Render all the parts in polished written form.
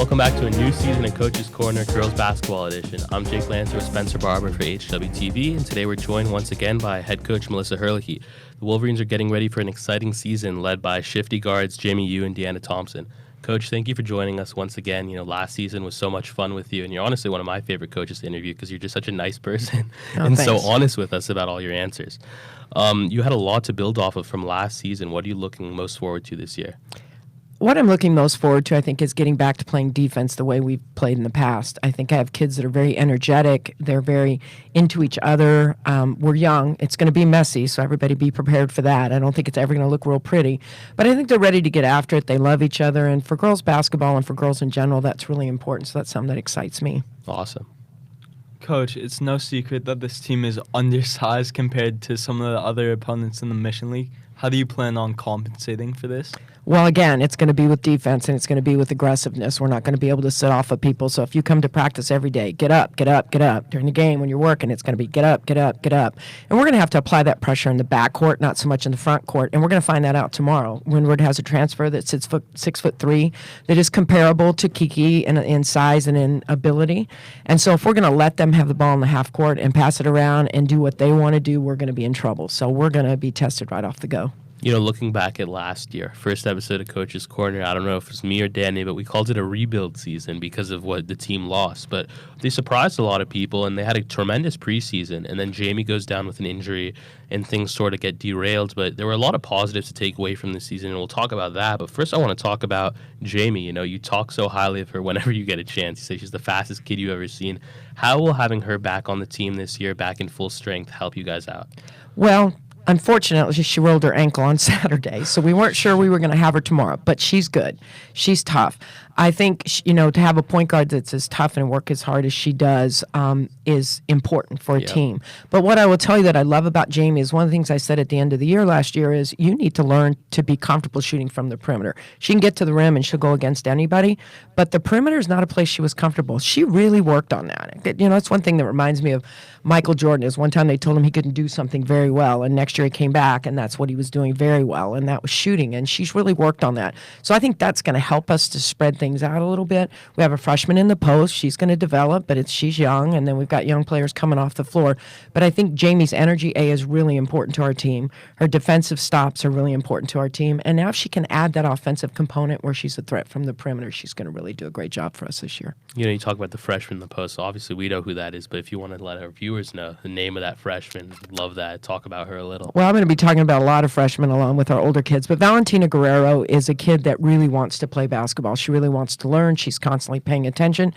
Welcome back to a new season of Coach's Corner Girls Basketball Edition. I'm Jake Lancer with Spencer Barber for HWTV, and today we're joined once again by head coach Melissa Hearlihy. The Wolverines are getting ready for an exciting season led by shifty guards Jamie Yu and Deanna Thompson. Coach, thank you for joining us once again. Last season was so much fun with you, and you're honestly one of my favorite coaches to interview because you're just such a nice person and thanks. so honest with us about all your answers. You had a lot to build off of from last season. What are you looking most forward to this year? What I'm looking most forward to, I think, is getting back to playing defense the way we've played in the past. I think I have kids that are very energetic. They're very into each other. We're young. It's going to be messy, so everybody be prepared for that. I don't think it's ever going to look real pretty. But I think they're ready to get after it. They love each other. And for girls basketball and for girls in general, that's really important. So that's something that excites me. Awesome. Coach, it's no secret that this team is undersized compared to some of the other opponents in the Mission League. How do you plan on compensating for this? Well, again, it's going to be with defense and it's going to be with aggressiveness. We're not going to be able to sit off of people. So if you come to practice every day, get up, get up, get up. During the game when you're working, it's going to be get up, get up, get up. And we're going to have to apply that pressure in the backcourt, not so much in the front court. And we're going to find that out tomorrow. Windward has a transfer that's 6'3", that is comparable to Kiki in size and in ability. And so if we're going to let them have the ball in the half court and pass it around and do what they want to do, we're going to be in trouble. So we're going to be tested right off the go. Looking back at last year, first episode of Coach's Corner, I don't know if it was me or Danny, but we called it a rebuild season because of what the team lost. But they surprised a lot of people, and they had a tremendous preseason. And then Jamie goes down with an injury, and things sort of get derailed. But there were a lot of positives to take away from the season, and we'll talk about that. But first, I want to talk about Jamie. You talk so highly of her whenever you get a chance. You say she's the fastest kid you've ever seen. How will having her back on the team this year, back in full strength, help you guys out? Well, unfortunately, she rolled her ankle on Saturday, so we weren't sure we were going to have her tomorrow. But she's good. She's tough. I think, to have a point guard that's as tough and work as hard as she does is important for a team. But what I will tell you that I love about Jamie is one of the things I said at the end of the year last year is you need to learn to be comfortable shooting from the perimeter. She can get to the rim and she'll go against anybody, but the perimeter is not a place she was comfortable. She really worked on that. That's one thing that reminds me of Michael Jordan is one time they told him he couldn't do something very well, and next year he came back, and that's what he was doing very well, and that was shooting, and she's really worked on that. So I think that's going to help us to spread things out a little bit. We have a freshman in the post. She's going to develop, but she's young, and then we've got young players coming off the floor. But I think Jamie's energy, is really important to our team. Her defensive stops are really important to our team, and now if she can add that offensive component where she's a threat from the perimeter, she's going to really do a great job for us this year. You talk about the freshman in the post. So obviously, we know who that is, but if you want to let our viewers know the name of that freshman, love that. Talk about her a little. Well, I'm going to be talking about a lot of freshmen along with our older kids, but Valentina Guerrero is a kid that really wants to play basketball. She really wants to learn. She's constantly paying attention,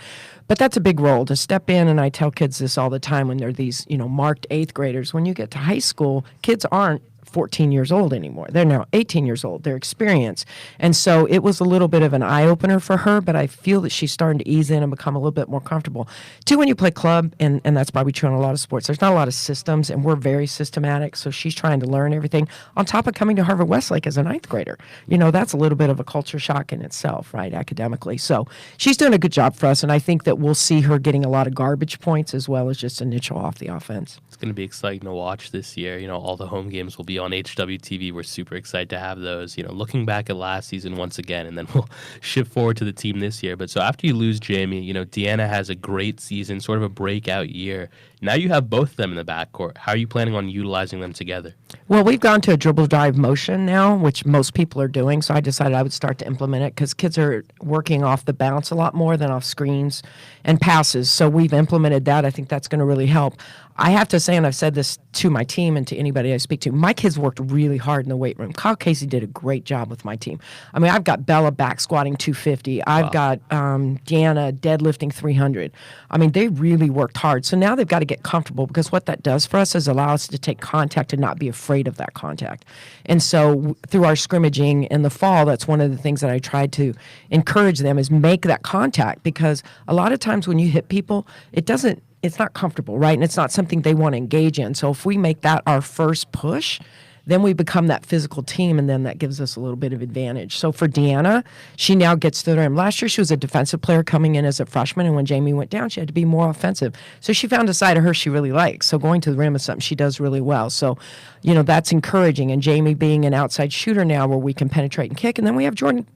but that's a big role to step in, and I tell kids this all the time when they're these, marked 8th graders. When you get to high school, kids aren't 14 years old anymore. They're now 18 years old. They're experienced. And so it was a little bit of an eye-opener for her, but I feel that she's starting to ease in and become a little bit more comfortable. Too, when you play club, and that's probably true in a lot of sports, there's not a lot of systems, and we're very systematic, so she's trying to learn everything on top of coming to Harvard-Westlake as a 9th grader. That's a little bit of a culture shock in itself, right, academically. So she's doing a good job for us, and I think that we'll see her getting a lot of garbage points as well as just initial off the offense. It's going to be exciting to watch this year. All the home games will be on HWTV. We're super excited to have those. Looking back at last season once again, and then we'll shift forward to the team this year. But so after you lose Jamie, Deanna has a great season, sort of a breakout year. Now you have both of them in the backcourt. How are you planning on utilizing them together? Well, we've gone to a dribble drive motion now, which most people are doing. So I decided I would start to implement it because kids are working off the bounce a lot more than off screens and passes. So we've implemented that. I think that's going to really help. I have to say, and I've said this to my team and to anybody I speak to, my kids worked really hard in the weight room. Kyle Casey did a great job with my team. I mean, I've got Bella back squatting 250. I've got Deanna deadlifting 300. I mean, they really worked hard. So now they've got to get comfortable because what that does for us is allow us to take contact and not be afraid of that contact. And so through our scrimmaging in the fall, that's one of the things that I tried to encourage them is make that contact, because a lot of times when you hit people, it's not comfortable, right? And it's not something they want to engage in. So if we make that our first push, then we become that physical team, and then that gives us a little bit of advantage. So for Deanna, she now gets to the rim. Last year, she was a defensive player coming in as a freshman, and when Jamie went down, she had to be more offensive. So she found a side of her she really likes. So going to the rim is something she does really well. So, that's encouraging. And Jamie being an outside shooter now where we can penetrate and kick. And then we have Jordan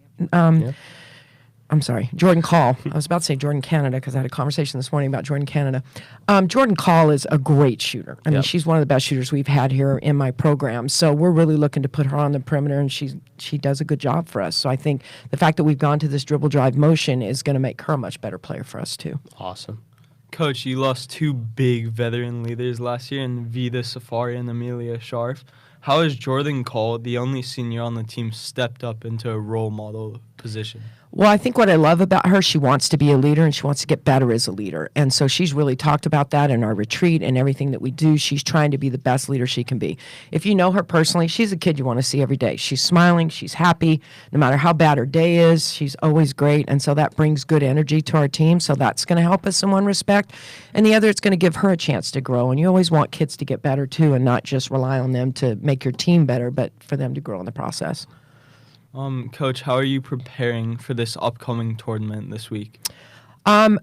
I'm sorry, Jordan Call. I was about to say Jordan Canada because I had a conversation this morning about Jordan Canada. Jordan Call is a great shooter. I mean, Yep. she's one of the best shooters we've had here in my program. So we're really looking to put her on the perimeter, and she does a good job for us. So I think the fact that we've gone to this dribble drive motion is going to make her a much better player for us too. Awesome. Coach, you lost two big veteran leaders last year in Vida Safari and Amelia Sharf. How has Jordan Call, the only senior on the team, stepped up into a role model position? Well, I think what I love about her, she wants to be a leader and she wants to get better as a leader. And so she's really talked about that in our retreat and everything that we do. She's trying to be the best leader she can be. If you know her personally, she's a kid you want to see every day. She's smiling, she's happy. No matter how bad her day is, she's always great. And so that brings good energy to our team. So that's going to help us in one respect. And the other, it's going to give her a chance to grow. And you always want kids to get better too, and not just rely on them to make your team better, but for them to grow in the process. Coach, how are you preparing for this upcoming tournament this week? To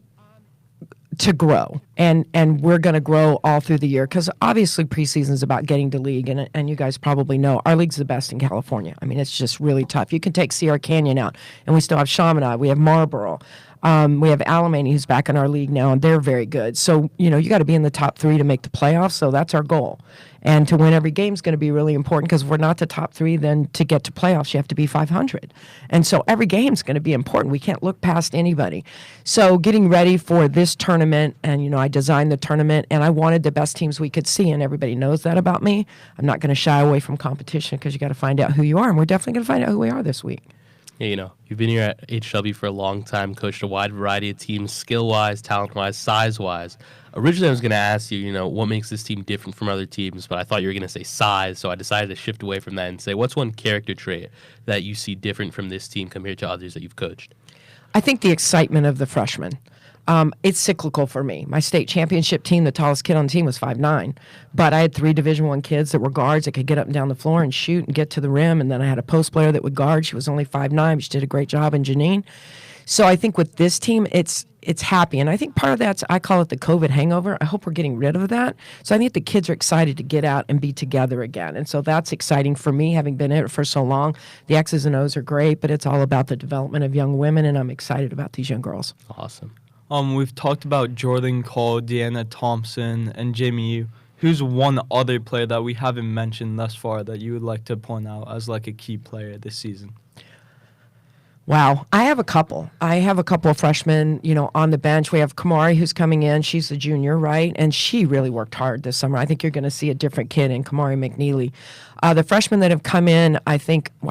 grow, and we're going to grow all through the year, because obviously preseason is about getting to league, and you guys probably know our league's the best in California. I mean, it's just really tough. You can take Sierra Canyon out, and we still have Chaminade, we have Marlboro, we have Alamany, who's back in our league now, and they're very good. So, you got to be in the top 3 to make the playoffs, so that's our goal. And to win every game is going to be really important, because if we're not the top 3, then to get to playoffs, you have to be 500. And so every game is going to be important. We can't look past anybody. So getting ready for this tournament, and, I designed the tournament, and I wanted the best teams we could see, and everybody knows that about me. I'm not going to shy away from competition, because you got to find out who you are, and we're definitely going to find out who we are this week. Yeah, you've been here at HW for a long time, coached a wide variety of teams, skill-wise, talent-wise, size-wise. Originally, I was going to ask you, what makes this team different from other teams, but I thought you were going to say size, so I decided to shift away from that and say, what's one character trait that you see different from this team compared to others that you've coached? I think the excitement of the freshmen. It's cyclical for me. My state championship team, the tallest kid on the team was 5'9", but I had 3 Division I kids that were guards that could get up and down the floor and shoot and get to the rim, and then I had a post player that would guard. She was only 5'9", but she did a great job in Janine. So I think with this team, it's happy, and I think part of that's, I call it the COVID hangover. I hope we're getting rid of that. So I think the kids are excited to get out and be together again, and so that's exciting for me, having been in it for so long. The X's and O's are great, but it's all about the development of young women, and I'm excited about these young girls. Awesome. We've talked about Jordan Cole, Deanna Thompson, and Jamie Yu. Who's one other player that we haven't mentioned thus far that you would like to point out as like a key player this season? Wow. I have a couple. Of freshmen, on the bench. We have Kamari, who's coming in. She's a junior, right? And she really worked hard this summer. I think you're going to see a different kid in Kamari McNeely. The freshmen that have come in, I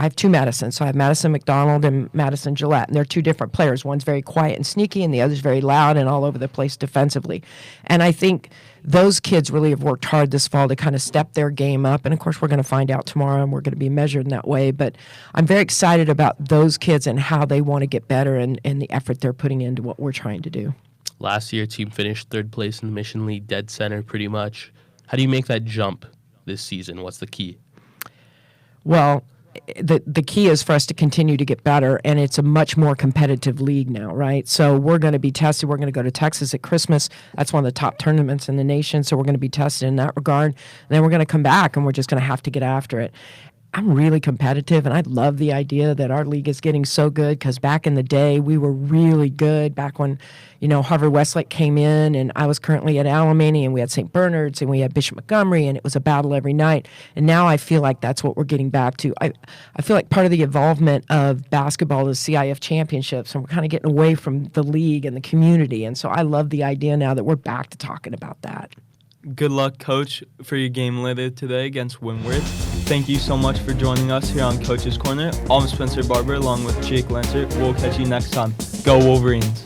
have 2 Madisons. So I have Madison McDonald and Madison Gillette, and they're 2 different players. One's very quiet and sneaky, and the other's very loud and all over the place defensively. And I think those kids really have worked hard this fall to kind of step their game up. And, of course, we're going to find out tomorrow, and we're going to be measured in that way. But I'm very excited about those kids and how they want to get better, and the effort they're putting into what we're trying to do. Last year, team finished 3rd place in the Mission League, dead center pretty much. How do you make that jump this season? What's the key? Well, the key is for us to continue to get better, and it's a much more competitive league now, right? So we're going to be tested. We're going to go to Texas at Christmas. That's one of the top tournaments in the nation, so we're going to be tested in that regard. And then we're going to come back, and we're just going to have to get after it. I'm really competitive, and I love the idea that our league is getting so good, because back in the day, we were really good back when, Harvard Westlake came in, and I was currently at Alamany, and we had St. Bernard's, and we had Bishop Montgomery, and it was a battle every night. And now I feel like that's what we're getting back to. I feel like part of the involvement of basketball is CIF championships, and we're kind of getting away from the league and the community. And so I love the idea now that we're back to talking about that. Good luck, Coach, for your game later today against Windward. Thank you so much for joining us here on Coach's Corner. I'm Spencer Barber along with Jake Lancer. We'll catch you next time. Go Wolverines.